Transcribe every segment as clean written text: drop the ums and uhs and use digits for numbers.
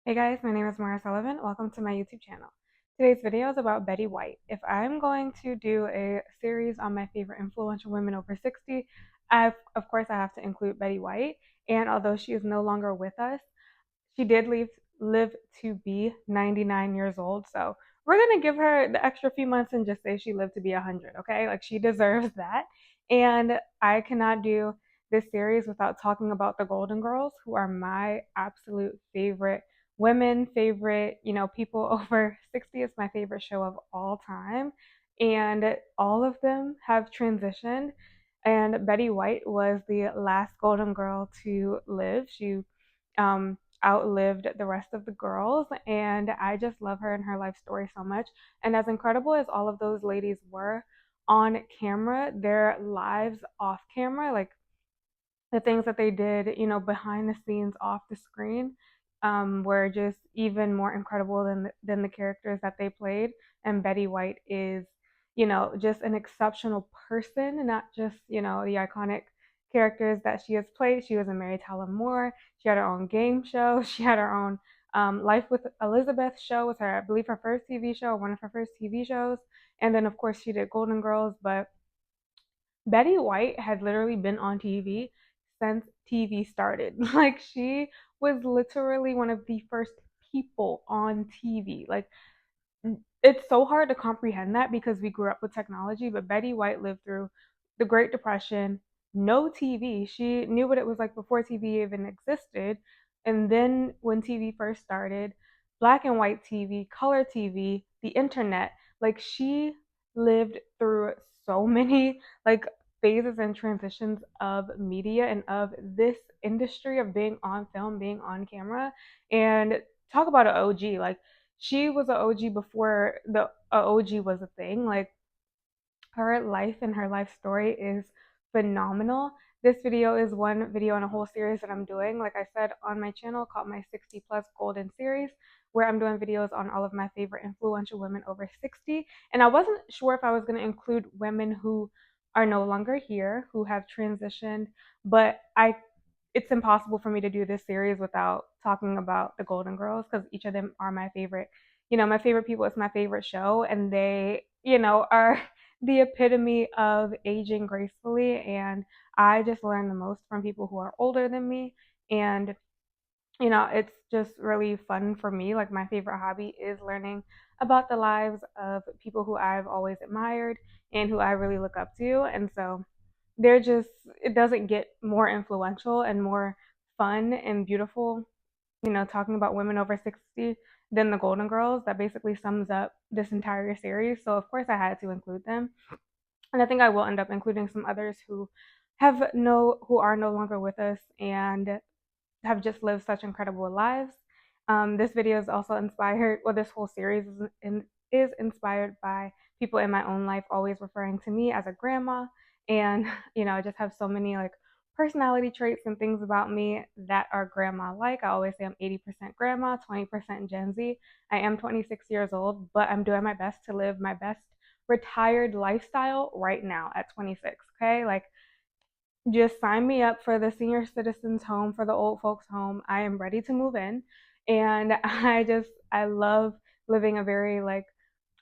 Hey guys, my name is Mara Sullivan. Welcome to my YouTube channel. Today's video is about Betty White. If I'm going to do a series on my favorite influential women over 60, of course I have to include Betty White. And although she is no longer with us, she did live to be 99 years old. So we're going to give her the extra few months and just say she lived to be 100, okay? Like she deserves that. And I cannot do this series without talking about the Golden Girls, who are my absolute favorite women, favorite, people over 60 is my favorite show of all time. And all of them have transitioned. And Betty White was the last Golden Girl to live. She outlived the rest of the girls, and I just love her and her life story so much. And as incredible as all of those ladies were on camera, their lives off camera, like the things that they did, behind the scenes, off the screen, were just even more incredible than the characters that they played. And Betty White is, just an exceptional person, not just, the iconic characters that she has played. She was in Mary Tyler Moore. She had her own game show. She had her own Life with Elizabeth show, was her, I believe, her first TV show, one of her first TV shows. And then, of course, she did Golden Girls, but Betty White had literally been on TV since TV started. Like she was literally one of the first people on TV. Like it's so hard to comprehend that because we grew up with technology, but Betty White lived through the Great Depression, no TV. She knew what it was like before TV even existed. And then when TV first started, black and white TV, color TV, the internet, like she lived through so many like phases and transitions of media and of this industry of being on film, being on camera. And talk about an OG. Like she was an OG before the OG was a thing. Like her life and her life story is phenomenal. This video is one video in a whole series that I'm doing, like I said, on my channel called my 60 plus golden series, where I'm doing videos on all of my favorite influential women over 60. And I wasn't sure if I was going to include women who are no longer here, who have transitioned, but it's impossible for me to do this series without talking about the Golden Girls because each of them are my favorite. My favorite people. It's my favorite show, and they, are the epitome of aging gracefully. And I just learn the most from people who are older than me. And it's just really fun for me. Like my favorite hobby is learning about the lives of people who I've always admired and who I really look up to. And so they're just, it doesn't get more influential and more fun and beautiful, talking about women over 60 than the Golden Girls. That basically sums up this entire series. So of course I had to include them. And I think I will end up including some others who are no longer with us and have just lived such incredible lives. This video is also inspired, well, this whole series is inspired by people in my own life always referring to me as a grandma. And, I just have so many like personality traits and things about me that are grandma like. I always say I'm 80% grandma, 20% Gen Z. I am 26 years old, but I'm doing my best to live my best retired lifestyle right now at 26. Okay. Like, just sign me up for the senior citizens home, for the old folks home. I am ready to move in. And I love living a very like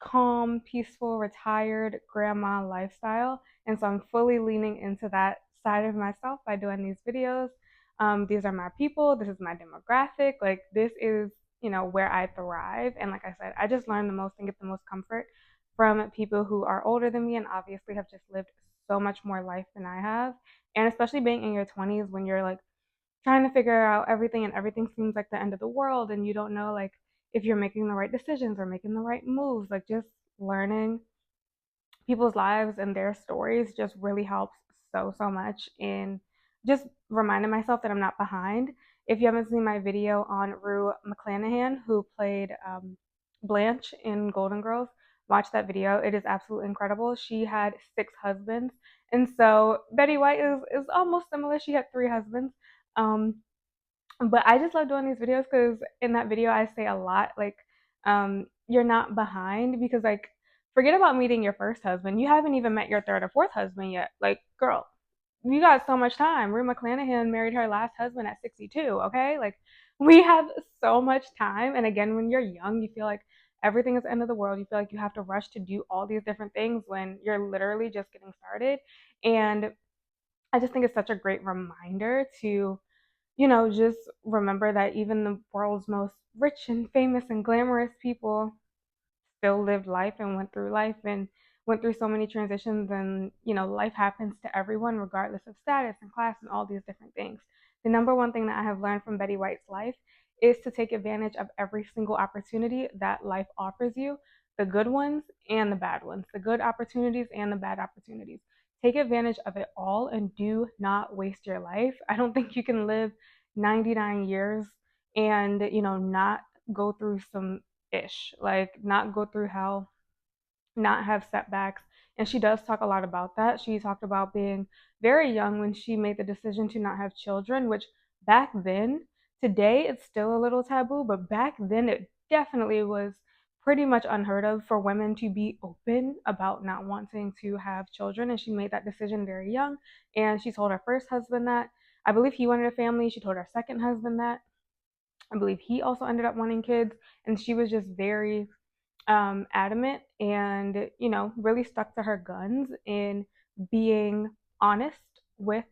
calm, peaceful, retired grandma lifestyle. And so I'm fully leaning into that side of myself by doing these videos. These are my people. This is my demographic. Like this is, where I thrive. And like I said, I just learn the most and get the most comfort from people who are older than me and obviously have just lived so much more life than I have. And especially being in your 20s when you're like trying to figure out everything and everything seems like the end of the world and you don't know like if you're making the right decisions or making the right moves. Like just learning people's lives and their stories just really helps so much in just reminding myself that I'm not behind. If you haven't seen my video on Rue McClanahan, who played Blanche in Golden Girls, watch that video. It is absolutely incredible. She had 6 husbands, and so Betty White is almost similar. She had 3 husbands. Um, but I just love doing these videos because in that video I say a lot like you're not behind because like forget about meeting your first husband. You haven't even met your third or fourth husband yet. Like, girl, you got so much time. Rue McClanahan married her last husband at 62, okay? Like We have so much time. And again, when you're young, you feel like everything is the end of the world. You feel like you have to rush to do all these different things when you're literally just getting started. And I just think it's such a great reminder to, just remember that even the world's most rich and famous and glamorous people still lived life and went through life and went through so many transitions, and life happens to everyone regardless of status and class and all these different things. The number one thing that I have learned from Betty White's life is to take advantage of every single opportunity that life offers you, the good ones and the bad ones, the good opportunities and the bad opportunities. Take advantage of it all and do not waste your life. I don't think you can live 99 years and not go through some ish, like not go through hell, not have setbacks. And she does talk a lot about that. She talked about being very young when she made the decision to not have children, which back then, today it's still a little taboo, but back then it definitely was pretty much unheard of for women to be open about not wanting to have children. And she made that decision very young. And she told her first husband that. I believe he wanted a family. She told her second husband that. I believe he also ended up wanting kids. And she was just very adamant and really stuck to her guns in being honest with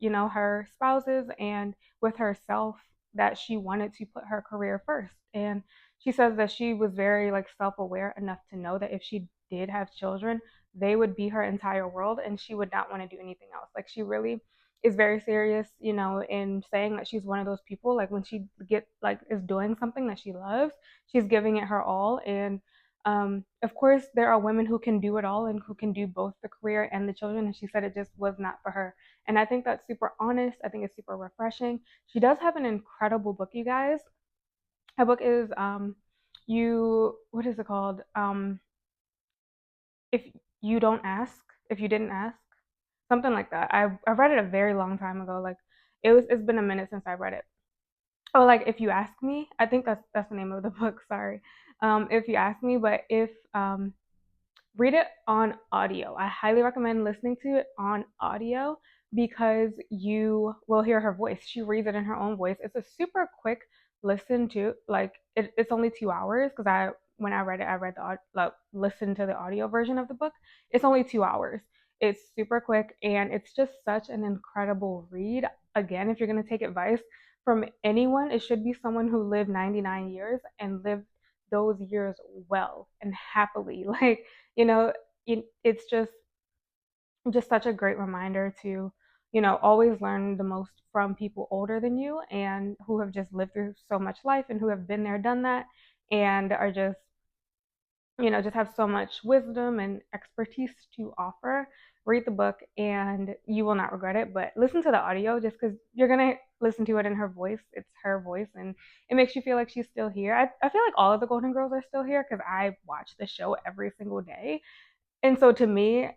her spouses and with herself, that she wanted to put her career first. And she says that she was very like self-aware enough to know that if she did have children, they would be her entire world and she would not want to do anything else. Like she really is very serious, in saying that she's one of those people, like when she get like is doing something that she loves, she's giving it her all. And of course, there are women who can do it all and who can do both the career and the children. And she said it just was not for her. And I think that's super honest. I think it's super refreshing. She does have an incredible book, you guys. Her book is what is it called? If you don't ask, if you didn't ask, something like that. I read it a very long time ago. Like it's been a minute since I read it. Oh, like if you ask me, I think that's the name of the book. Sorry. If you ask me, but if read it on audio. I highly recommend listening to it on audio because you will hear her voice. She reads it in her own voice. It's a super quick listen to. Like it's only 2 hours because when I read it, I read like listened to the audio version of the book. It's only 2 hours. It's super quick and it's just such an incredible read. Again, if you're gonna take advice from anyone, it should be someone who lived 99 years and lived those years well and happily. Like it's just such a great reminder to always learn the most from people older than you and who have just lived through so much life and who have been there, done that, and are just just have so much wisdom and expertise to offer. Read the book and you will not regret it, but listen to the audio just because you're going to listen to it in her voice. It's her voice and it makes you feel like she's still here. I feel like all of the Golden Girls are still here because I watch the show every single day. And so to me,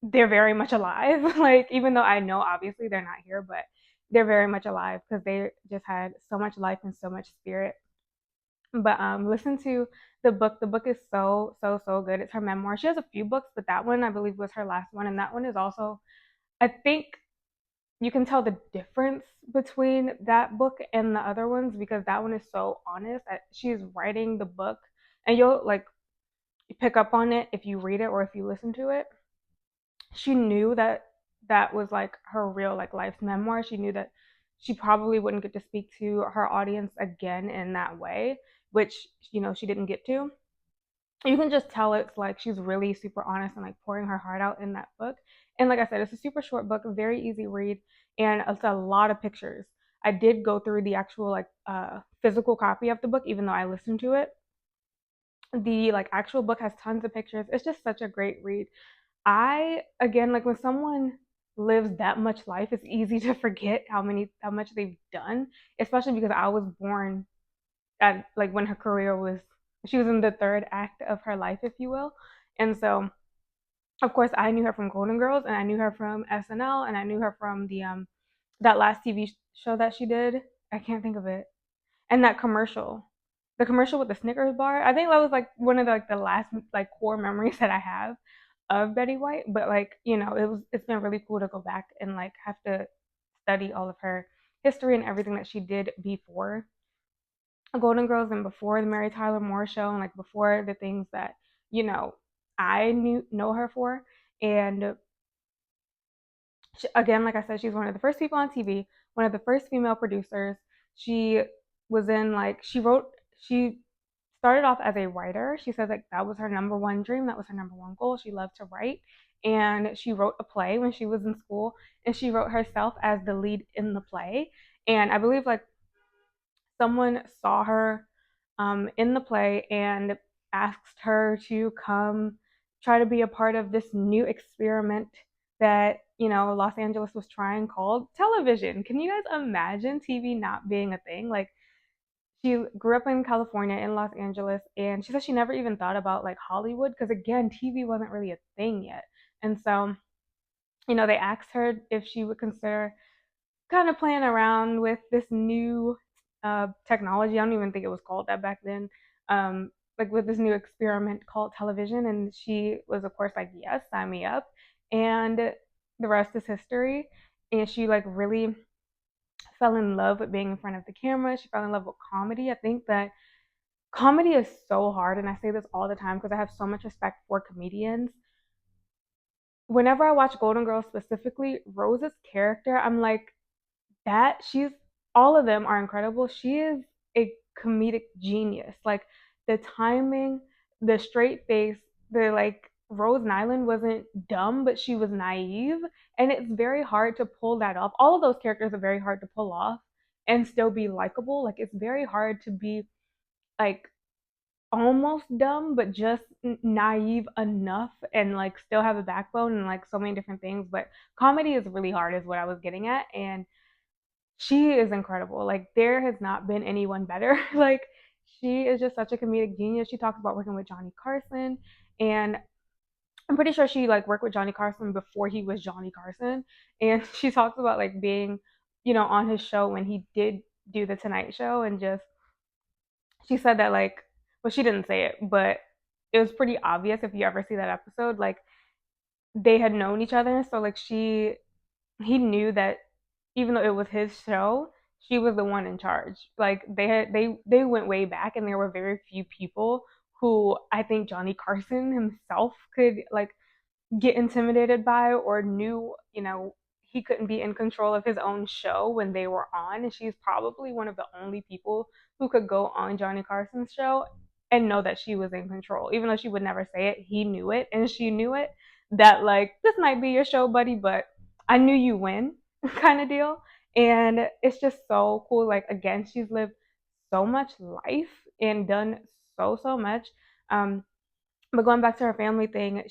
they're very much alive. Like, even though I know obviously they're not here, but they're very much alive because they just had so much life and so much spirit. But listen to the book. The book is so, so, so good. It's her memoir. She has a few books, but that one I believe was her last one. And that one is also, I think you can tell the difference between that book and the other ones because that one is so honest. She's writing the book and you'll like pick up on it if you read it or if you listen to it. She knew that that was like her real like life's memoir. She knew that she probably wouldn't get to speak to her audience again in that way, which she didn't get to. You can just tell it's like she's really super honest and like pouring her heart out in that book. And like I said, it's a super short book, a very easy read, and it's a lot of pictures. I did go through the actual like physical copy of the book, even though I listened to it. The like actual book has tons of pictures. It's just such a great read. I again like when someone lives that much life, it's easy to forget how much they've done, especially because I was born at like when her career was she was in the third act of her life, if you will. And so of course I knew her from Golden Girls and I knew her from SNL and I knew her from the that last TV show that she did. I can't think of it. And that commercial. The commercial with the Snickers bar. I think that was like one of the last like core memories that I have of Betty White. But like, it's been really cool to go back and like have to study all of her history and everything that she did before. Golden Girls and before the Mary Tyler Moore Show, and like before the things that you know I know her for. And again, like I said, she's one of the first people on TV, one of the first female producers. She was in like she started off as a writer. She says like that was her number one dream, that was her number one goal. She loved to write, and she wrote a play when she was in school, and she wrote herself as the lead in the play. And I believe like someone saw her in the play and asked her to come try to be a part of this new experiment that Los Angeles was trying called television. Can you guys imagine TV not being a thing? Like she grew up in California in Los Angeles, and she said she never even thought about like Hollywood because again TV wasn't really a thing yet. And so they asked her if she would consider kind of playing around with this new technology. I don't even think it was called that back then. Like with this new experiment called television, and she was of course like, yes, sign me up. And the rest is history. And she like really fell in love with being in front of the camera. She fell in love with comedy. I think that comedy is so hard, and I say this all the time because I have so much respect for comedians. Whenever I watch Golden Girls specifically, Rose's character, I'm like, that she's all of them are incredible. She is a comedic genius. Like the timing, the straight face, the like Rose Nyland wasn't dumb, but she was naive. And it's very hard to pull that off. All of those characters are very hard to pull off and still be likable. Like it's very hard to be like almost dumb, but just naive enough and like still have a backbone and like so many different things. But comedy is really hard, is what I was getting at. And she is incredible. Like there has not been anyone better. Like she is just such a comedic genius. She talks about working with Johnny Carson, and I'm pretty sure she like worked with Johnny Carson before he was Johnny Carson. And she talks about like being, on his show when he did do the Tonight Show, and just she said that like, well, she didn't say it, but it was pretty obvious if you ever see that episode. Like they had known each other, so like he knew that even though it was his show, she was the one in charge. Like they went way back, and there were very few people who I think Johnny Carson himself could like get intimidated by, or knew, he couldn't be in control of his own show when they were on. And she's probably one of the only people who could go on Johnny Carson's show and know that she was in control. Even though she would never say it, he knew it and she knew it. That like, this might be your show, buddy, but I knew you win kind of deal. And it's just so cool. Like again, she's lived so much life and done so much. Um, but going back to her family thing,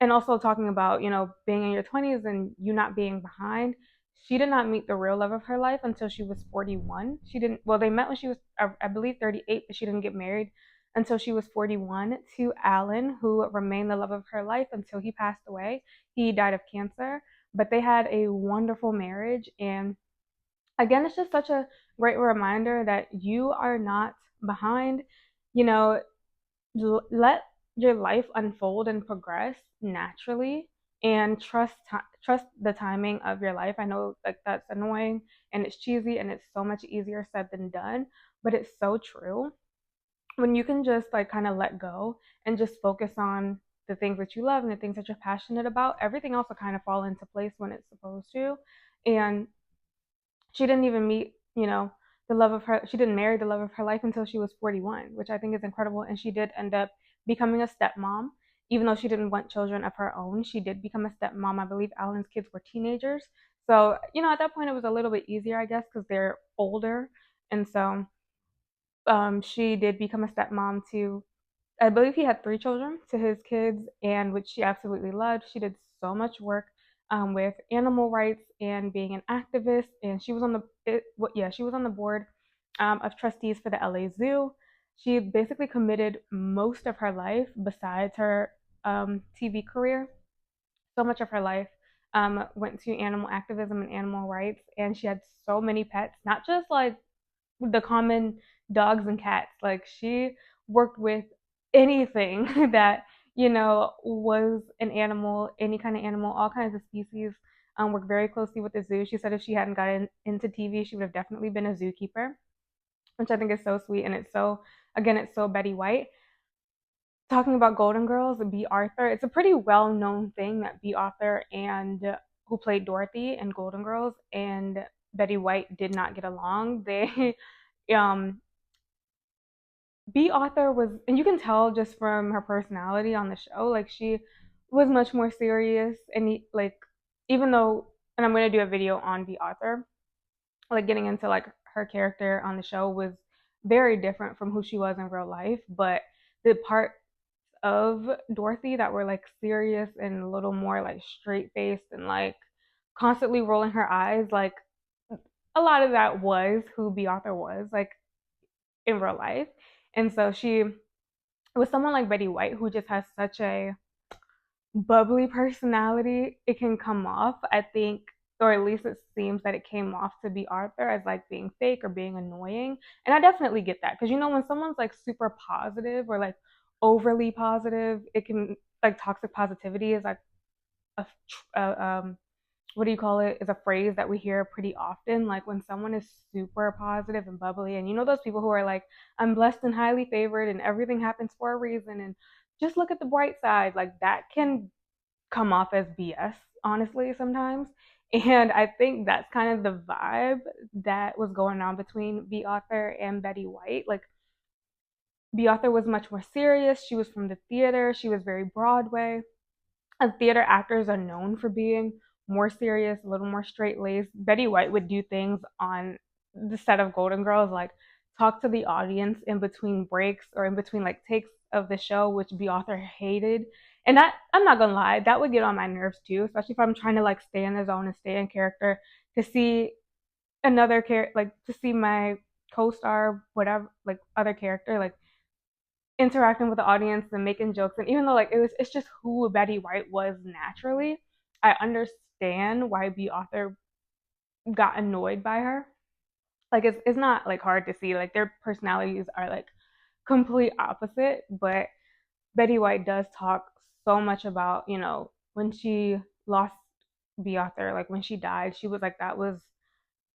and also talking about being in your 20s and you not being behind, she did not meet the real love of her life until she was 41. She didn't, well, they met when she was I believe 38, but she didn't get married until she was 41 to Alan, who remained the love of her life until he passed away. He died of cancer, but they had a wonderful marriage. And again, it's just such a great reminder that you are not behind. you know Let your life unfold and progress naturally, and trust the timing of your life. I know like that's annoying and it's cheesy and it's so much easier said than done, but it's so true. When you can just like kind of let go and just focus on the things that you love and the things that you're passionate about, everything else will kind of fall into place when it's supposed to. And she didn't even meet, the love of her, she didn't marry the love of her life until she was 41, which I think is incredible. And she did end up becoming a stepmom. Even though she didn't want children of her own, she did become a stepmom. I believe Alan's kids were teenagers. So, at that point it was a little bit easier, I guess, because they're older. And so she did become a stepmom to, I believe he had three children to his kids, and which she absolutely loved. She did so much work with animal rights and being an activist, and she was on she was on the board of trustees for the LA Zoo. She basically committed most of her life, besides her TV career, so much of her life went to animal activism and animal rights, and she had so many pets, not just like the common dogs and cats. Like she worked with anything that was an animal, any kind of animal, all kinds of species. Worked very closely with the zoo. She said if she hadn't gotten into TV, she would have definitely been a zookeeper. which I think is so sweet. And it's so, again, it's so Betty White. Talking about Golden Girls, Bea Arthur, it's a pretty well known thing that Bea Arthur and who played Dorothy in Golden Girls and Betty White did not get along. They, um, Bea Arthur was, and you can tell just from her personality on the show, like she was much more serious and like, even though, and I'm going to do a video on Bea Arthur, like getting into like her character on the show was very different from who she was in real life, but the part of Dorothy that were like serious and a little more like straight faced and like constantly rolling her eyes, like a lot of that was who Bea Arthur was like in real life. And so she was someone like Betty White who just has such a bubbly personality. It can come off, I think, or at least it seems that it came off to Bea Arthur as like being fake or being annoying. And I definitely get that because you know when someone's like super positive or like overly positive, it can like toxic positivity is like a, what do you call it, is a phrase that we hear pretty often. Like when someone is super positive and bubbly, and you know those people who are like, I'm blessed and highly favored, and everything happens for a reason, and just look at the bright side. Like that can come off as BS, honestly, sometimes. And I think that's kind of the vibe that was going on between Bea Arthur and Betty White. Like Bea Arthur was much more serious. She was from the theater. She was very Broadway. And theater actors are known for being more serious, a little more straight laced. Betty White would do things on the set of Golden Girls, like talk to the audience in between breaks or in between like takes of the show, which Bea Arthur hated. And that, I'm not gonna lie, that would get on my nerves too, especially if I'm trying to like stay in the zone and stay in character. To see another character, like to see my co-star, whatever, like other character, like interacting with the audience and making jokes, and even though like it's just who Betty White was naturally, I understand why Bea Arthur got annoyed by her. Like it's not like hard to see, like their personalities are like complete opposite, but Betty White does talk so much about, you know, when she lost Bea Arthur, like when she died, she was like that was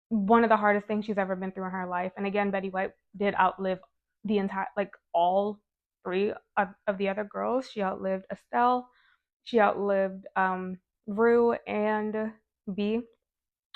one of the hardest things she's ever been through in her life. And again, Betty White did outlive the entire, like all three of the other girls. She outlived Estelle, she outlived Rue and Bea.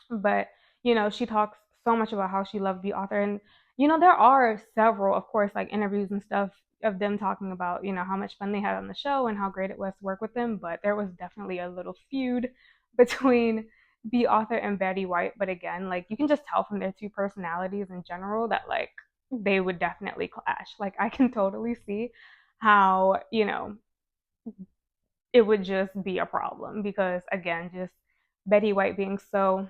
But, you know, she talks so much about how she loved Bea Arthur. And, you know, there are several, of course, like interviews and stuff of them talking about, you know, how much fun they had on the show and how great it was to work with them. But there was definitely a little feud between Bea Arthur and Betty White. But again, like you can just tell from their two personalities in general that like they would definitely clash. Like I can totally see how, you know, it would just be a problem because again, just Betty White being so,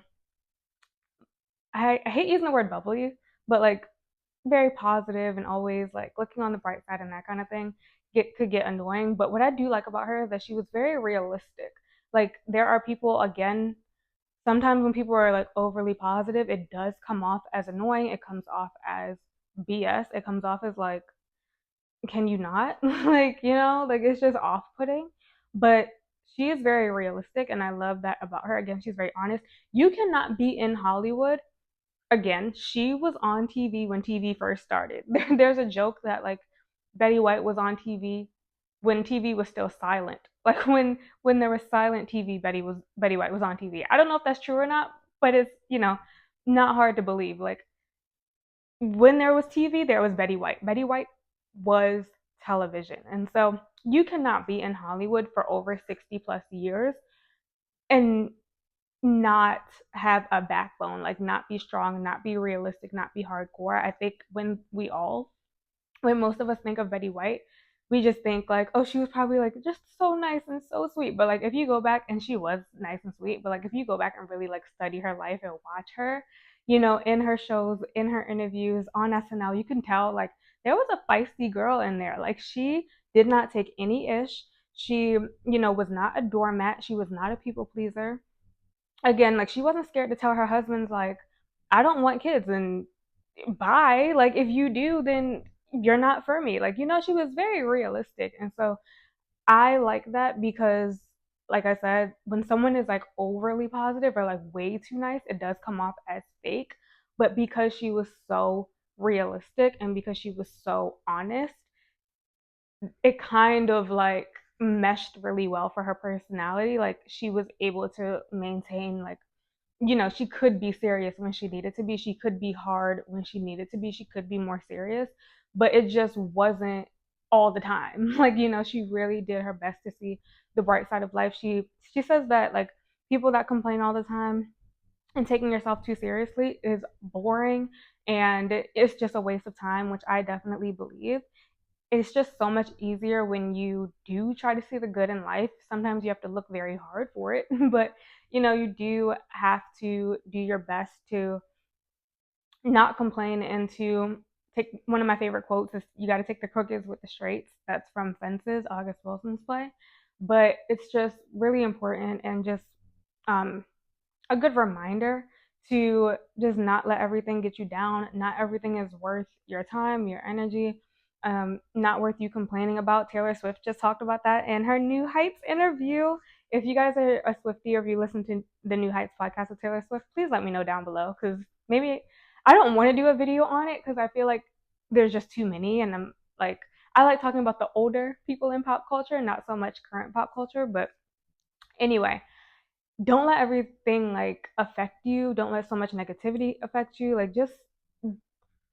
I hate using the word bubbly, but like very positive and always like looking on the bright side and that kind of thing could get annoying. But what I do like about her is that she was very realistic. Like there are people, again, sometimes when people are like overly positive, it does come off as annoying. It comes off as BS. It comes off as like, can you not? Like, you know, like it's just off putting. But she is very realistic and I love that about her. Again, she's very honest. You cannot be in Hollywood. Again, she was on TV when TV first started. There's a joke that like Betty White was on TV when TV was still silent. Like when there was silent TV, Betty White was on TV. I don't know if that's true or not, but it's, you know, not hard to believe. Like when there was TV, there was Betty White. Betty White was television. And so you cannot be in Hollywood for over 60 plus years and not have a backbone, like not be strong, not be realistic, not be hardcore. I think when most of us think of Betty White, we just think like, oh, she was probably like just so nice and so sweet. But like if you go back, and she was nice and sweet, but like if you go back and really like study her life and watch her, you know, in her shows, in her interviews on SNL, you can tell like there was a feisty girl in there. Like she did not take any ish. She, you know, was not a doormat. She was not a people pleaser. Again, like she wasn't scared to tell her husband's like, I don't want kids and bye. Like if you do, then you're not for me. Like, you know, she was very realistic. And so I like that because like I said, when someone is like overly positive or like way too nice, it does come off as fake. But because she was so realistic and because she was so honest, it kind of like meshed really well for her personality. Like she was able to maintain like, she could be serious when she needed to be. She could be hard when she needed to be. She could be more serious, but it just wasn't all the time. Like, she really did her best to see the bright side of life. She says that like people that complain all the time and taking yourself too seriously is boring and it's just a waste of time, which I definitely believe. It's just so much easier when you do try to see the good in life. Sometimes you have to look very hard for it, but you do have to do your best to not complain and to take. One of my favorite quotes is, you got to take the crookeds with the straights. That's from Fences, August Wilson's play. But it's just really important and just um, a good reminder to just not let everything get you down. Not everything is worth your time, your energy, not worth you complaining about. Taylor Swift just talked about that in her New Heights interview. If you guys are a Swiftie or if you listen to the New Heights podcast with Taylor Swift, please let me know down below because maybe I don't want to do a video on it because I feel like there's just too many. And I'm like, I like talking about the older people in pop culture, not so much current pop culture. But anyway, don't let everything like affect you. Don't let so much negativity affect you. Like just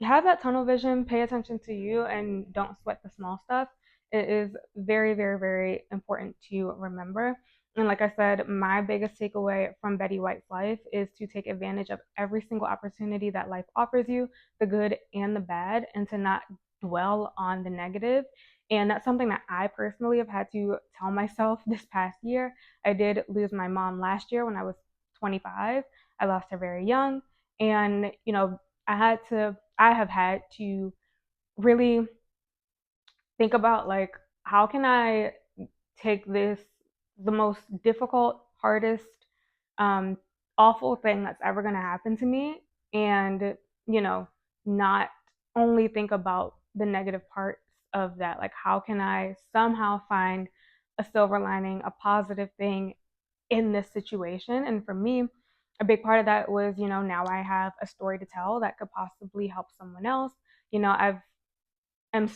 have that tunnel vision, pay attention to you, and don't sweat the small stuff. It is very, very, very important to remember. And like I said, my biggest takeaway from Betty White's life is to take advantage of every single opportunity that life offers you, the good and the bad, and to not dwell on the negative. And that's something that I personally have had to tell myself this past year. I did lose my mom last year when I was 25. I lost her very young. And, I have had to really think about like, how can I take this, the most difficult, hardest, um, awful thing that's ever going to happen to me, and, you know, not only think about the negative parts of that. Like, how can I somehow find a silver lining, a positive thing in this situation? And for me, a big part of that was, now I have a story to tell that could possibly help someone else. I'm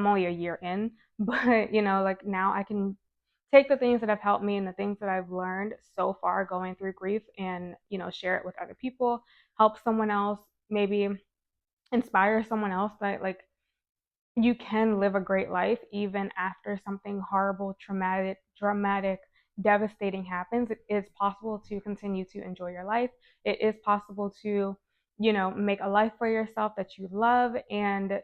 only a year in, but like now I can take the things that have helped me and the things that I've learned so far going through grief and, share it with other people, help someone else, maybe inspire someone else that like you can live a great life even after something horrible, traumatic, dramatic, devastating happens. It is possible to continue to enjoy your life. It is possible to, make a life for yourself that you love. And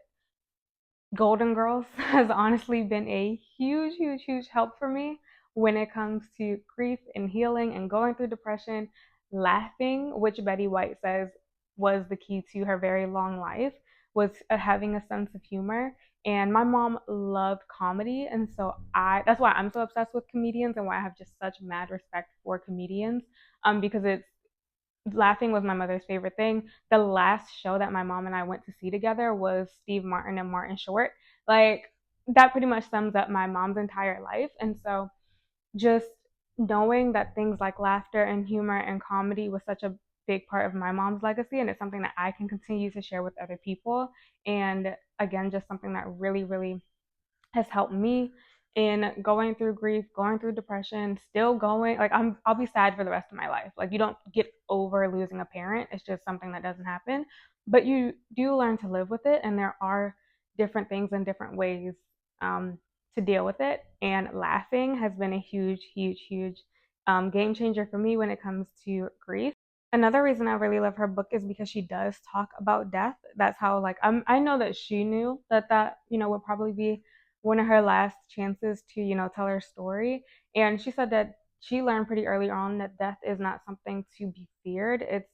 Golden Girls has honestly been a huge, huge, huge help for me when it comes to grief and healing and going through depression. Laughing, which Betty White says was the key to her very long life, was having a sense of humor. And my mom loved comedy, and so that's why I'm so obsessed with comedians and why I have just such mad respect for comedians. Because it's laughing was my mother's favorite thing. The last show that my mom and I went to see together was Steve Martin and Martin Short. Like, that pretty much sums up my mom's entire life. And so just knowing that things like laughter and humor and comedy was such a big part of my mom's legacy, and it's something that I can continue to share with other people. And again, just something that really, really has helped me in going through grief, going through depression, still going. Like, I'll be sad for the rest of my life. Like, you don't get over losing a parent. It's just something that doesn't happen. But you do learn to live with it, and there are different things and different ways to deal with it. And laughing has been a huge, huge, huge game changer for me when it comes to grief. Another reason I really love her book is because she does talk about death. That's how, like, I know that she knew that would probably be one of her last chances to tell her story. And she said that she learned pretty early on that death is not something to be feared. It's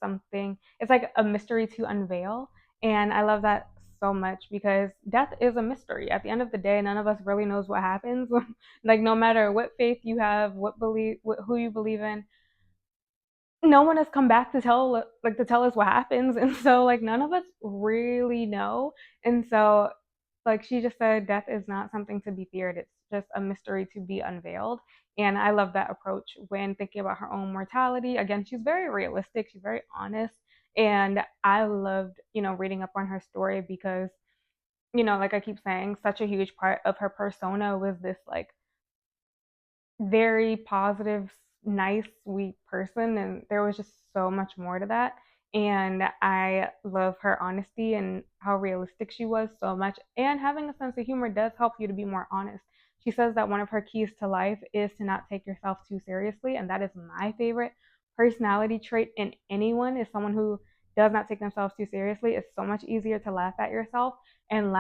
like a mystery to unveil. And I love that so much because death is a mystery. At the end of the day, none of us really knows what happens. Like, no matter what faith you have, who you believe in, no one has come back to tell us what happens. And so like none of us really know. And so, like, she just said, death is not something to be feared. It's just a mystery to be unveiled. And I love that approach when thinking about her own mortality. Again, she's very realistic, she's very honest, And I loved, reading up on her story because, like I keep saying, such a huge part of her persona was this like very positive, nice, sweet person, and there was just so much more to that. And I love her honesty and how realistic she was so much. And having a sense of humor does help you to be more honest. She says that one of her keys to life is to not take yourself too seriously, and that is my favorite personality trait in anyone is someone who does not take themselves too seriously. It's so much easier to laugh at yourself, and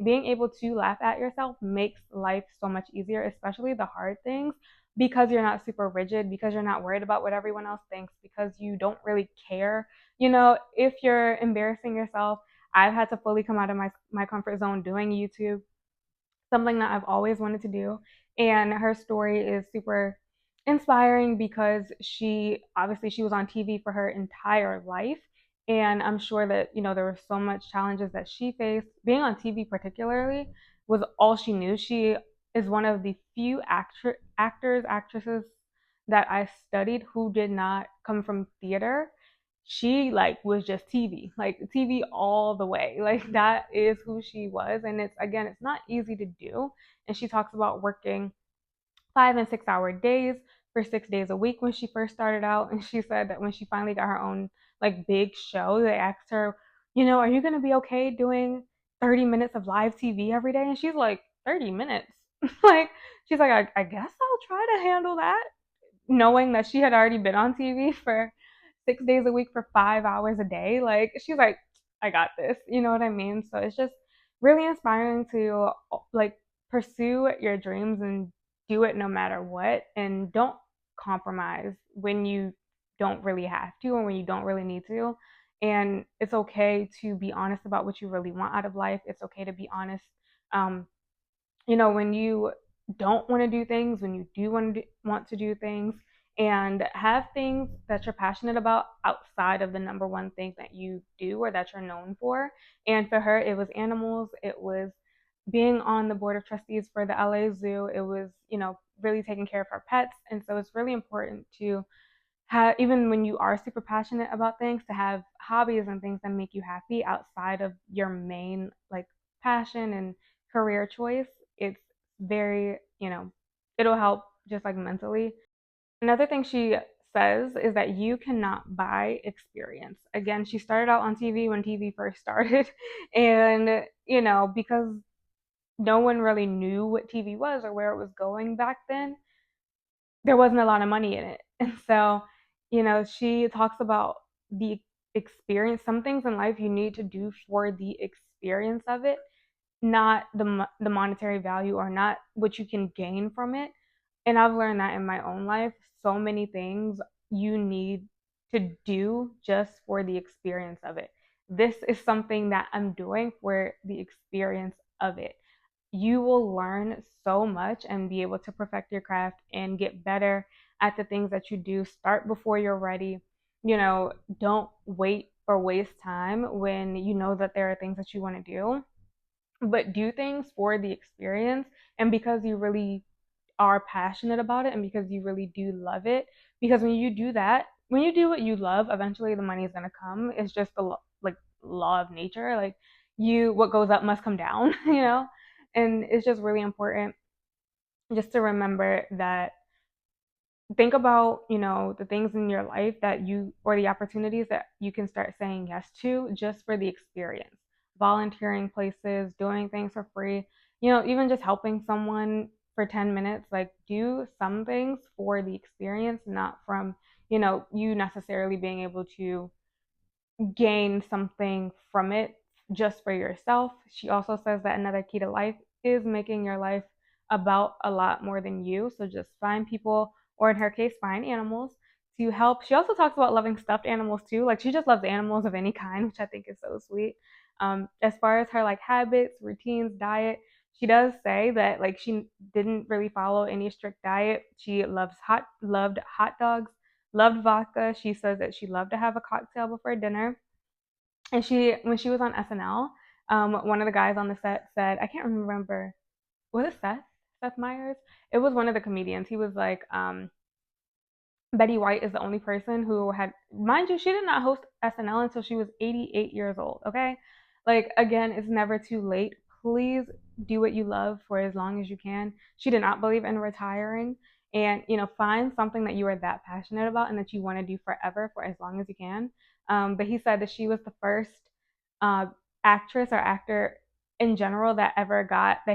being able to laugh at yourself makes life so much easier, especially the hard things, because you're not super rigid, because you're not worried about what everyone else thinks, because you don't really care. If you're embarrassing yourself, I've had to fully come out of my comfort zone doing YouTube, something that I've always wanted to do. And her story is super inspiring because she was on TV for her entire life. And I'm sure that, there were so much challenges that she faced. Being on TV particularly was all she knew. She is one of the few actresses that I studied who did not come from theater. She like was just TV, like TV all the way. Like that is who she was. And it's not easy to do. And she talks about working 5 and 6 hour days for 6 days a week when she first started out. And she said that when she finally got her own like big show, they asked her, are you going to be okay doing 30 minutes of live TV every day? And she's like, 30 minutes? Like, she's like, I guess I'll try to handle that, knowing that she had already been on TV for 6 days a week for 5 hours a day. Like, she's like, I got this. You know what I mean? So it's just really inspiring to like pursue your dreams and do it no matter what, and don't compromise when you don't really have to or when you don't really need to. And it's okay to be honest about what you really want out of life. It's okay to be honest, um, when you don't want to do things, when you do want to do things, and have things that you're passionate about outside of the number one thing that you do or that you're known for. And for her, it was animals. It was being on the board of trustees for the LA Zoo. It was, really taking care of her pets. And so it's really important to have, even when you are super passionate about things, to have hobbies and things that make you happy outside of your main like passion and career choice. It's very, it'll help just like mentally. Another thing she says is that you cannot buy experience. Again, she started out on TV when TV first started, and because no one really knew what TV was or where it was going back then, there wasn't a lot of money in it. And so, she talks about the experience. Some things in life you need to do for the experience of it, not the monetary value or not what you can gain from it. And I've learned that in my own life. So many things you need to do just for the experience of it. This is something that I'm doing for the experience of it. You will learn so much and be able to perfect your craft and get better at the things that you do. Start before you're ready. Don't wait or waste time when you know that there are things that you want to do, but do things for the experience and because you really are passionate about it and because you really do love it. Because when you do that, when you do what you love, eventually the money is going to come. It's just the like law of nature. Like, what goes up must come down, And it's just really important just to remember that. Think about, the things in your life that you, or the opportunities that you can start saying yes to just for the experience. Volunteering places, doing things for free, even just helping someone for 10 minutes. Like, do some things for the experience, not from, you necessarily being able to gain something from it just for yourself. She also says that another key to life is making your life about a lot more than you. So just find people, or in her case, find animals to help. She also talks about loving stuffed animals too. Like, she just loves animals of any kind, which I think is so sweet. As far as her like habits, routines, diet, she does say that like she didn't really follow any strict diet. She loved hot dogs, loved vodka. She says that she loved to have a cocktail before dinner. And when she was on SNL, one of the guys on the set said, I can't remember, was it Seth? Seth Meyers? It was one of the comedians. He was like, Betty White is the only person who had, mind you, she did not host SNL until she was 88 years old, okay? Like, again, it's never too late. Please do what you love for as long as you can. She did not believe in retiring. And, find something that you are that passionate about and that you want to do forever for as long as you can. But he said that she was the first uh, actress or actor in general that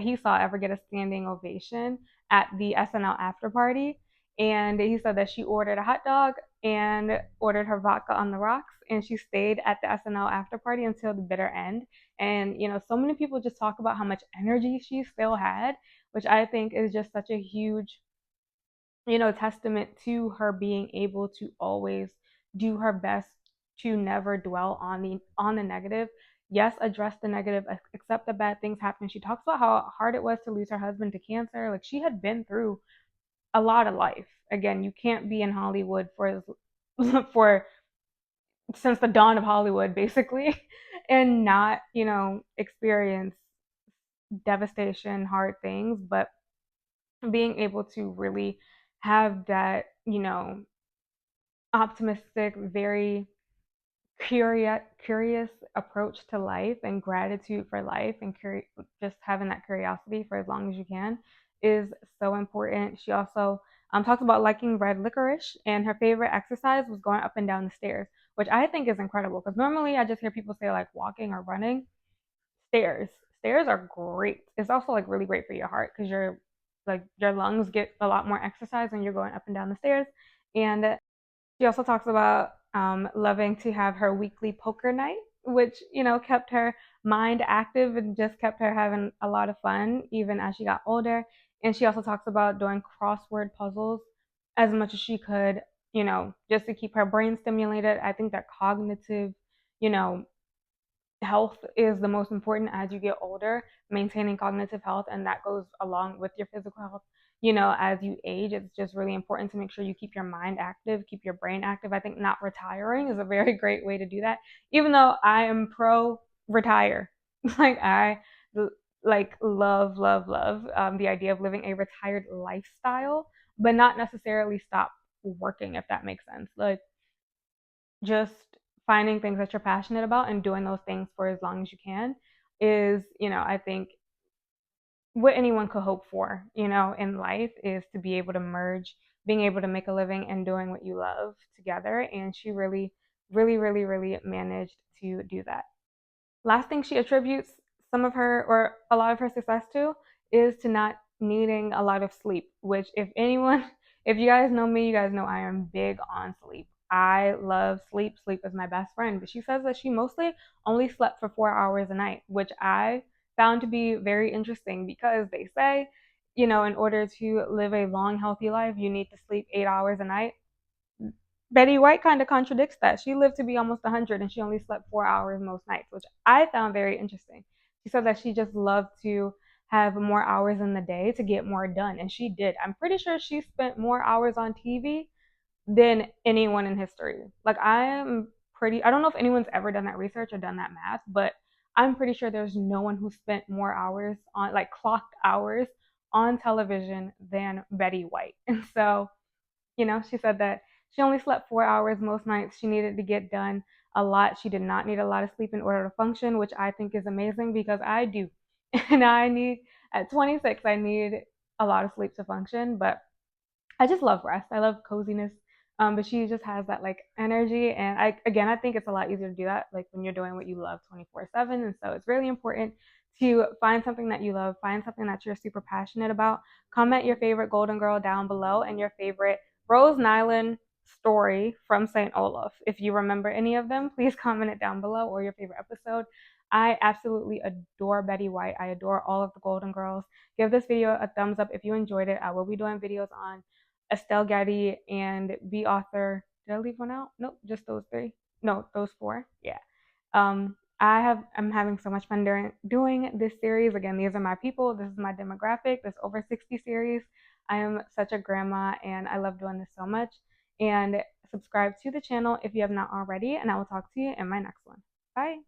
he saw ever get a standing ovation at the SNL after party. And he said that she ordered a hot dog and ordered her vodka on the rocks, and she stayed at the SNL after party until the bitter end. And so many people just talk about how much energy she still had, which I think is just such a huge, testament to her being able to always do her best to never dwell on the negative. Yes, address the negative, accept that bad things happen. She talks about how hard it was to lose her husband to cancer. Like, she had been through a lot of life. Again, you can't be in Hollywood for since the dawn of Hollywood, basically, and not, experience devastation, hard things, but being able to really have that, optimistic, very curious approach to life and gratitude for life and just having that curiosity for as long as you can is so important. She also talks about liking red licorice, and her favorite exercise was going up and down the stairs, which I think is incredible because normally I just hear people say like walking or running. Stairs are great. It's also like really great for your heart because your lungs get a lot more exercise when you're going up and down the stairs. And she also talks about loving to have her weekly poker night, which, kept her mind active and just kept her having a lot of fun even as she got older. And she also talks about doing crossword puzzles as much as she could, just to keep her brain stimulated. I think that cognitive, you know, health is the most important as you get older, maintaining cognitive health, and that goes along with your physical health. As you age, it's just really important to make sure you keep your mind active, keep your brain active. I think not retiring is a very great way to do that. Even though I am pro retire, like I like love the idea of living a retired lifestyle, but not necessarily stop working, if that makes sense. Like, just finding things that you're passionate about and doing those things for as long as you can is, I think what anyone could hope for, in life is to be able to merge being able to make a living and doing what you love together. And she really, really, really, really managed to do that. Last thing she attributes some of her or a lot of her success to is to not needing a lot of sleep, which, if anyone, if you guys know me, you guys know I am big on sleep. I love sleep. Sleep is my best friend. But she says that she mostly only slept for 4 hours a night, which I found to be very interesting because they say, in order to live a long, healthy life, you need to sleep 8 hours a night. Betty White kind of contradicts that. She lived to be almost 100 and she only slept 4 hours most nights, which I found very interesting. She said that she just loved to have more hours in the day to get more done, and she did. I'm pretty sure she spent more hours on TV than anyone in history. Like, I don't know if anyone's ever done that research or done that math, but I'm pretty sure there's no one who spent more hours on, like, clocked hours on television than Betty White. And so, she said that she only slept 4 hours most nights. She needed to get done a lot. She did not need a lot of sleep in order to function, which I think is amazing because I do. And at 26, I need a lot of sleep to function. But I just love rest. I love coziness. But she just has that like energy, and I think it's a lot easier to do that like when you're doing what you love 24/7. And so it's really important to find something that you love, find something that you're super passionate about. Comment your favorite Golden Girl down below and your favorite Rose Nylund story from St. Olaf. If you remember any of them, please comment it down below, or your favorite episode. I absolutely adore Betty White. I adore all of the Golden Girls. Give this video a thumbs up if you enjoyed it. I will be doing videos on Estelle Getty and Bea Arthur. Did I leave one out? Nope, just those three. No, those four. Yeah. I'm having so much fun doing this series. Again, these are my people. This is my demographic. This over 60 series. I am such a grandma and I love doing this so much. And subscribe to the channel if you have not already, and I will talk to you in my next one. Bye.